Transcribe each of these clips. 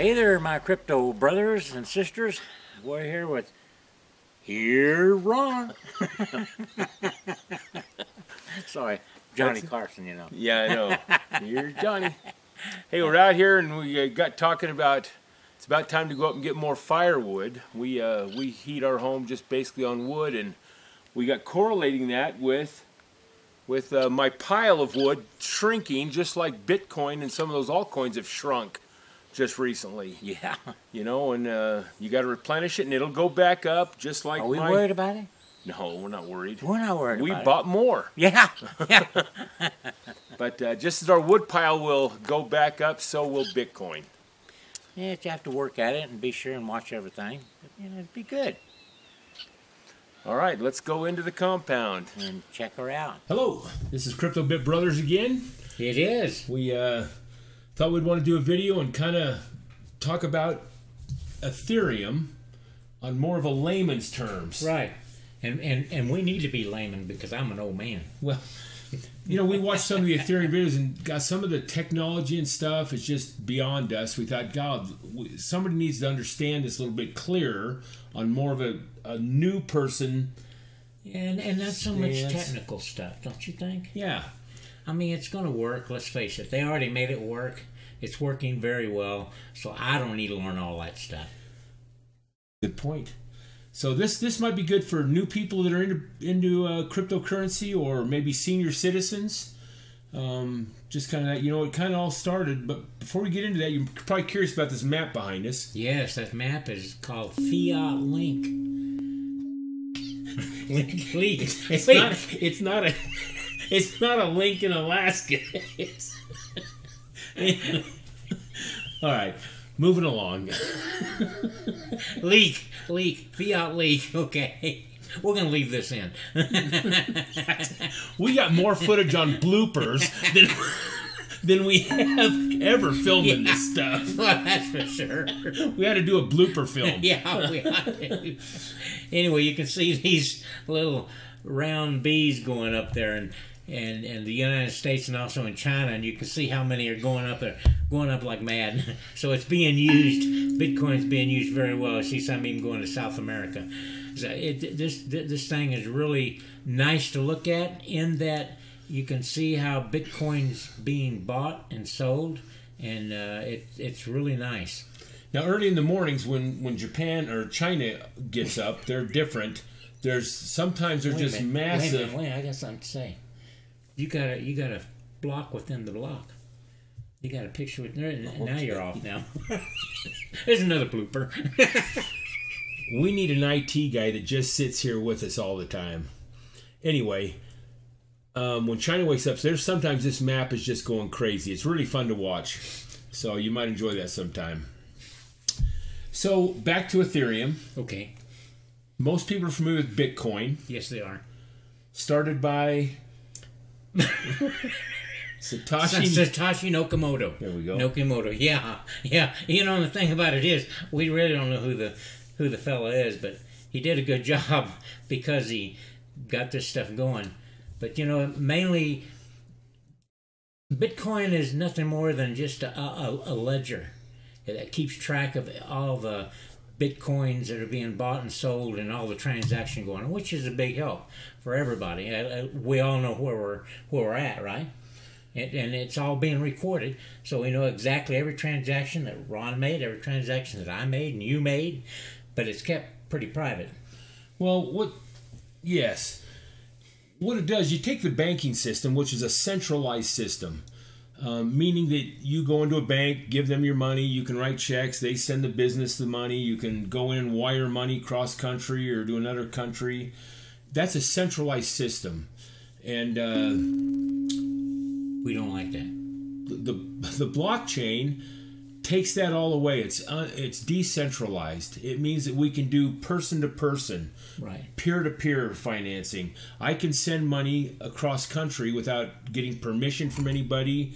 Hey there, my crypto brothers and sisters. We're here with Ron. Sorry, Johnny Carson, you know. Yeah, I know. Here's Johnny. Hey, we're out here and we got talking about it's about time to go up and get more firewood. We heat our home just basically on wood, and we got correlating that with my pile of wood shrinking, just like Bitcoin and some of those altcoins have shrunk just recently. Yeah. You know, and you got to replenish it, and it'll go back up just like. Are we worried about it? No, we're not worried. We're not worried about it. We bought more. Yeah. Yeah. But just as our wood pile will go back up, so will Bitcoin. Yeah, you have to work at it and be sure and watch everything. You know, it'd be good. All right, let's go into the compound and check her out. Hello, this is Crypto Bit Brothers again. It is. We thought we'd want to do a video and kind of talk about Ethereum on more of a layman's terms. Right. And we need to be layman because I'm an old man. Well, you know, we watched some of the Ethereum videos and got some of the technology and stuff is just beyond us. We thought, God, somebody needs to understand this a little bit clearer on more of a new person. And not so much technical stuff, don't you think? Yeah. I mean, it's going to work, let's face it. They already made it work. It's working very well, so I don't need to learn all that stuff. Good point. So this might be good for new people that are into cryptocurrency, or maybe senior citizens. Just kind of that, you know, it kind of all started. But before we get into that, you're probably curious about this map behind us. Yes, that map is called Fiat-Leak. Leak. It's not a link in Alaska. All right, moving along. Leak, Fiat-Leak. Okay, we're gonna leave this in. We got more footage on bloopers than we have ever filming this stuff. Well, that's for sure. We had to do a blooper film. Yeah, we had to. Anyway, you can see these little round bees going up there, and the United States and also in China, and you can see how many are going up there, going up like mad. So it's being used. Bitcoin's being used very well. I see some even going to South America. So this thing is really nice to look at in that you can see how Bitcoin's being bought and sold, and it's really nice. Now, early in the mornings when Japan or China gets up, they're different. Sometimes they're just massive. Wait, I got something to say. You got a block within the block. You got a picture with now you're off now. There's another blooper. We need an IT guy that just sits here with us all the time. Anyway, when China wakes up, sometimes this map is just going crazy. It's really fun to watch. So you might enjoy that sometime. So back to Ethereum. Okay. Most people are familiar with Bitcoin. Yes, they are. Started by Satoshi Nakamoto. There we go. Nakamoto. Yeah. You know, the thing about it is, we really don't know who the fella is, but he did a good job because he got this stuff going. But you know, mainly, Bitcoin is nothing more than just a ledger that keeps track of all the Bitcoins that are being bought and sold and all the transaction going on, which is a big help for everybody. We all know where we're at, right? And it's all being recorded, so we know exactly every transaction that Ron made, every transaction that I made and you made, but it's kept pretty private. Well, yes. What it does, you take the banking system, which is a centralized system, meaning that you go into a bank, give them your money, you can write checks, they send the business the money, you can go in and wire money cross-country or to another country. That's a centralized system. And we don't like that. The blockchain takes that all away. It's decentralized. It means that we can do person-to-person, right, peer-to-peer financing. I can send money across country without getting permission from anybody,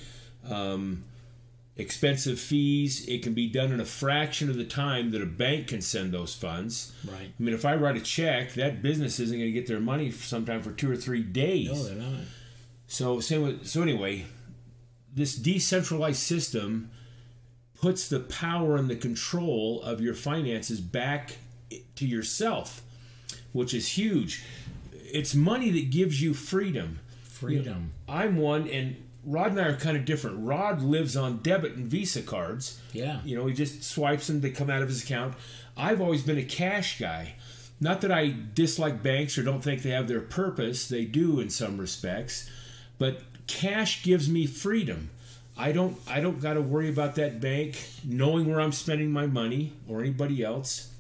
expensive fees. It can be done in a fraction of the time that a bank can send those funds. Right. I mean, if I write a check, that business isn't going to get their money sometime for 2 or 3 days. No, they're not. So anyway, this decentralized system puts the power and the control of your finances back to yourself, which is huge. It's money that gives you freedom. Freedom. I'm one, and Rod and I are kind of different. Rod lives on debit and Visa cards. Yeah. You know, he just swipes them, they come out of his account. I've always been a cash guy. Not that I dislike banks or don't think they have their purpose. They do in some respects. But cash gives me freedom. I don't got to worry about that bank knowing where I'm spending my money or anybody else.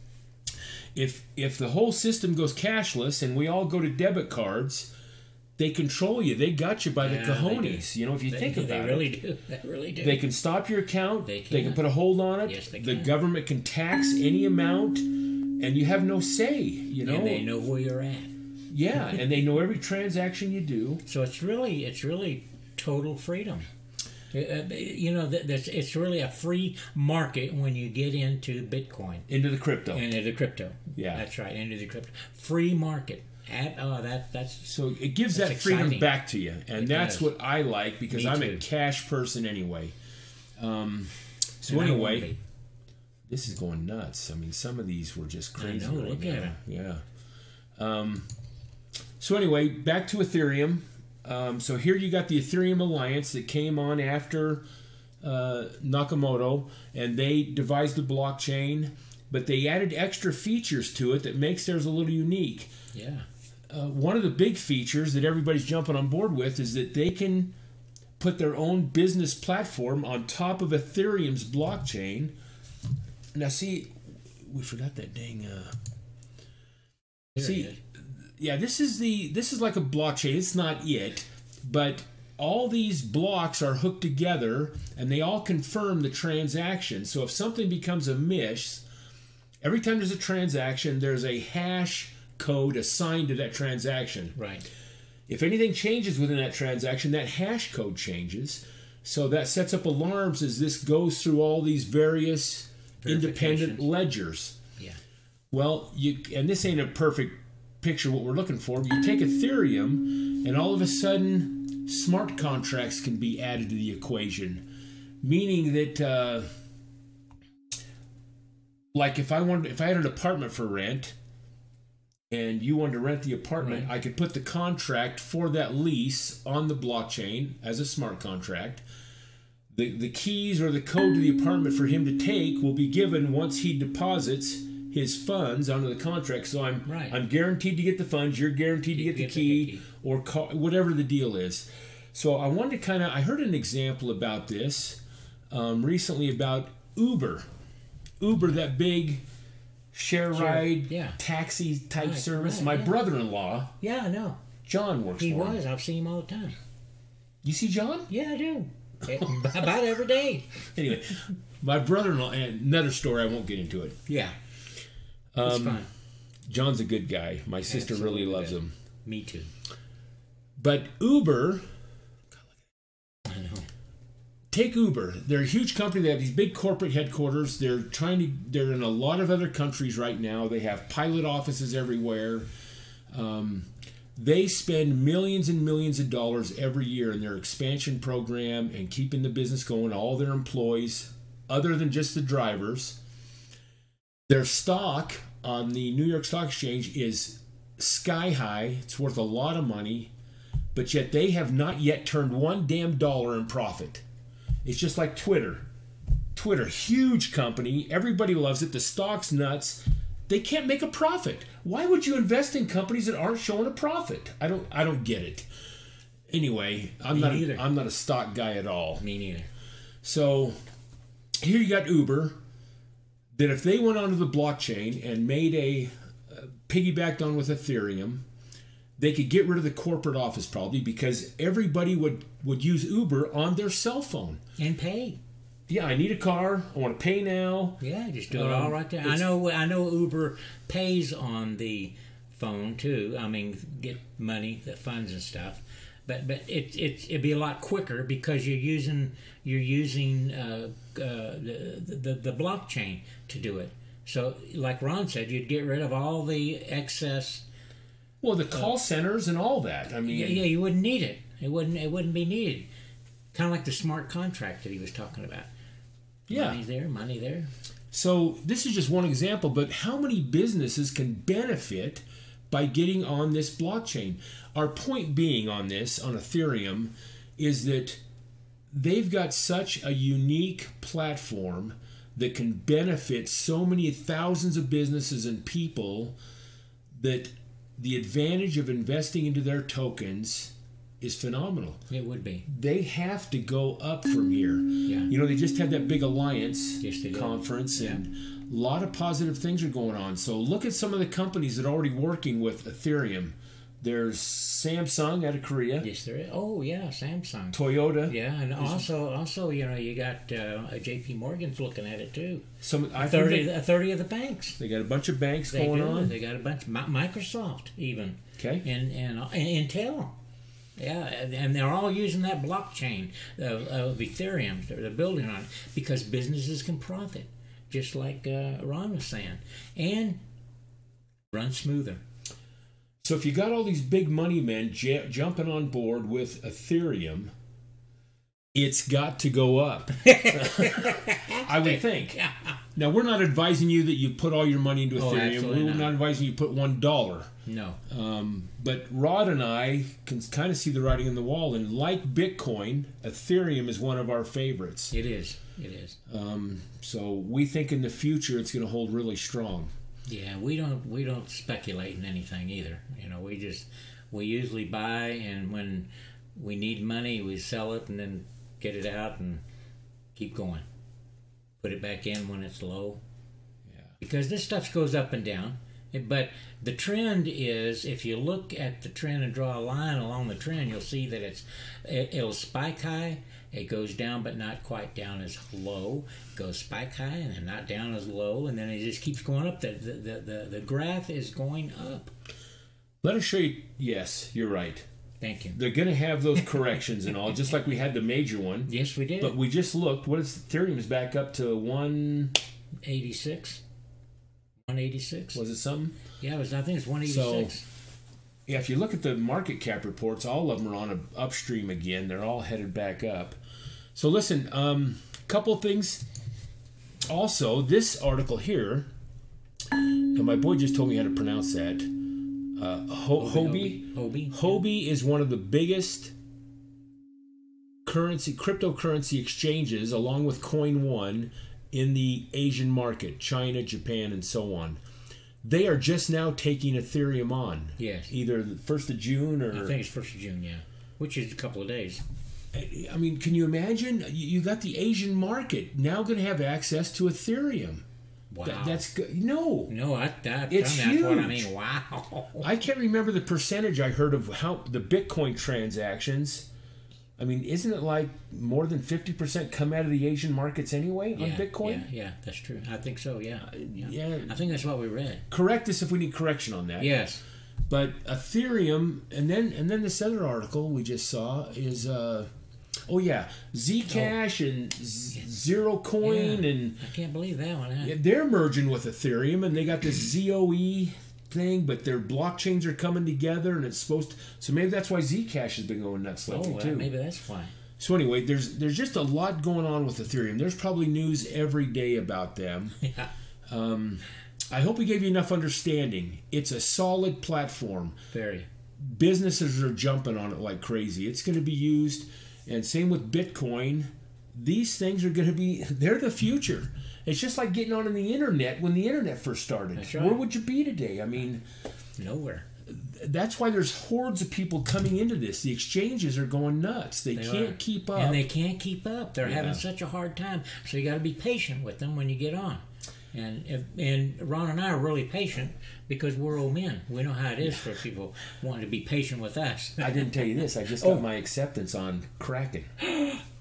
If the whole system goes cashless and we all go to debit cards, they control you. They got you by the cojones. You know, if you think about it. They really do. They really do. They can stop your account. They can put a hold on it. Yes, they can. The government can tax any amount, and you have no say, you know. And they know where you're at. Yeah, and they know every transaction you do. So it's really total freedom. You know, it's really a free market when you get into Bitcoin. Into the crypto. Into the crypto. Yeah. That's right, into the crypto. Free market. That's so it gives that freedom exciting. back to you, and that's what I like because I'm a cash person anyway. So anyway, this is going nuts. I mean, some of these were just crazy. I know, look at it. Yeah. So anyway, back to Ethereum. So here you got the Ethereum Alliance that came on after Nakamoto, and they devised the blockchain, but they added extra features to it that makes theirs a little unique. Yeah. One of the big features that everybody's jumping on board with is that they can put their own business platform on top of Ethereum's blockchain. Now, see, we forgot that dang. Yeah, this is like a blockchain. It's not it, but all these blocks are hooked together, and they all confirm the transaction. So if something becomes a miss, every time there's a transaction, there's a hash code assigned to that transaction. Right. If anything changes within that transaction, that hash code changes. So that sets up alarms as this goes through all these various independent ledgers. Yeah. Well, and this ain't a perfect picture what we're looking for. You take Ethereum, and all of a sudden, smart contracts can be added to the equation, meaning that, like if I had an apartment for rent, and you wanted to rent the apartment, right. I could put the contract for that lease on the blockchain as a smart contract. The keys or the code to the apartment for him to take will be given once he deposits his funds onto the contract. So I'm guaranteed to get the funds. You're guaranteed to get the key or whatever the deal is. So I wanted to I heard an example about this recently about Uber. Uber, that big share ride taxi type service. My brother-in-law. Yeah, I know. John works for him. He was. I've seen him all the time. You see John? Yeah, I do. About every day. Anyway, my brother-in-law, and another story, I won't get into it. Yeah. It's fine. John's a good guy. My sister really loves him. Me too. But Uber, I know. Take Uber. They're a huge company. They have these big corporate headquarters. They're in a lot of other countries right now. They have pilot offices everywhere. They spend millions and millions of dollars every year in their expansion program and keeping the business going, all their employees, other than just the drivers. Their stock on the New York Stock Exchange is sky high. It's worth a lot of money, but yet they have not yet turned one damn dollar in profit. It's just like Twitter. Twitter, huge company. Everybody loves it. The stock's nuts. They can't make a profit. Why would you invest in companies that aren't showing a profit? I don't get it. Anyway, I'm not a stock guy at all. Me neither. So here you got Uber, that if they went onto the blockchain and made a piggybacked on with Ethereum, they could get rid of the corporate office probably, because everybody would use Uber on their cell phone. And pay. Yeah, I need a car. I want to pay now. Yeah, just do it all right there. I know Uber pays on the phone too. I mean, get money, the funds and stuff. But it'd be a lot quicker because you're using the blockchain to do it. So, like Ron said, you'd get rid of all the excess. Well, the call centers and all that. I mean, yeah, you wouldn't need it. It wouldn't be needed. Kind of like the smart contract that he was talking about. Yeah. Money there. So this is just one example, but how many businesses can benefit by getting on this blockchain? Our point being on this, on Ethereum, is that they've got such a unique platform that can benefit so many thousands of businesses and people that the advantage of investing into their tokens is phenomenal. It would be. They have to go up from here. Yeah. You know, they just had that big alliance Yes, conference, yeah. and a lot of positive things are going on. So look at some of the companies that are already working with Ethereum. There's Samsung out of Korea. Yes, there is. Oh, yeah, Samsung. Toyota. Yeah, and also, you know, you got J.P. Morgan's looking at it too. A 30 of the banks. They got a bunch of banks They going do. on. They got a bunch. Microsoft even. Okay. And Intel. Yeah, and they're all using that blockchain of Ethereum. They're building on it because businesses can profit, just like Ron was saying, and run smoother. So if you got all these big money men jumping on board with Ethereum, it's got to go up. I would think. Now, we're not advising you that you put all your money into Ethereum. We're not advising you put $1. No. But Rod and I can kind of see the writing on the wall. And like Bitcoin, Ethereum is one of our favorites. It is. It is. So we think in the future it's going to hold really strong. Yeah, we don't speculate in anything either. You know, we usually buy, and when we need money, we sell it and then get it out and keep going. Put it back in when it's low. Yeah. Because this stuff goes up and down. But the trend is, if you look at the trend and draw a line along the trend, you'll see that it'll spike high. It goes down, but not quite down as low. It goes spike high and then not down as low, and then it just keeps going up. The graph is going up. Let us show you. Yes, you're right. Thank you. They're going to have those corrections and all, just like we had the major one. Yes, we did. But we just looked. What is Ethereum is back up to 186. 186. Was it something? Yeah, I think it's 186. So, yeah, if you look at the market cap reports, all of them are on an upstream again. They're all headed back up. So listen, couple things. Also, this article here, and my boy just told me how to pronounce that. Huobi is one of the biggest cryptocurrency exchanges, along with Coin One, in the Asian market, China, Japan, and so on. They are just now taking Ethereum on. Yes. Either the 1st of June or... I think it's 1st of June, yeah. Which is a couple of days. I mean, can you imagine? You got the Asian market now going to have access to Ethereum. Wow. That's good. No. No, It's that's huge. what I mean. Wow. I can't remember the percentage I heard of how the Bitcoin transactions. I mean, isn't it like more than 50% come out of the Asian markets anyway on Bitcoin? Yeah, that's true. I think so, yeah. Yeah. I think that's what we read. Correct us if we need correction on that. Yes. But Ethereum, and then this other article we just saw is, Zcash and Zero Coin, and I can't believe that one. Huh? Yeah, they're merging with Ethereum, and they got this ZOE thing, but their blockchains are coming together, and it's supposed to, so maybe that's why Zcash has been going nuts lately too. Maybe that's why. So anyway, there's just a lot going on with Ethereum. There's probably news every day about them. Yeah. I hope we gave you enough understanding. It's a solid platform. Very. Businesses are jumping on it like crazy. It's going to be used, and same with Bitcoin. These things are going to be, they're the future. It's just like getting on the internet when the internet first started. That's right. Where would you be today? I mean, nowhere. That's why there's hordes of people coming into this. The exchanges are going nuts. They can't keep up. And they can't keep up. They're having such a hard time. So you got to be patient with them when you get on. And Ron and I are really patient because we're old men. We know how it is for people wanting to be patient with us. I didn't tell you this. I just got my acceptance on Kraken.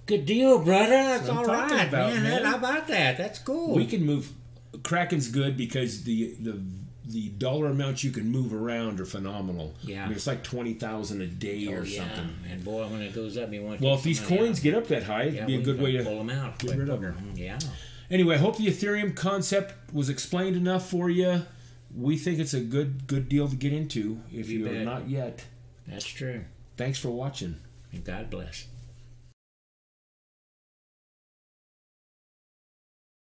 Good deal, brother. That's all talking right, about, man. How about that? That's cool. We can move. Kraken's good because the dollar amounts you can move around are phenomenal. Yeah. I mean, it's like 20,000 a day or something. And boy, when it goes up, you want to Well, if these coins get up that high, it'd be a good way to pull them out. Get rid of them. Yeah. Anyway, I hope the Ethereum concept was explained enough for you. We think it's a good deal to get into if you are not yet. That's true. Thanks for watching. And God bless.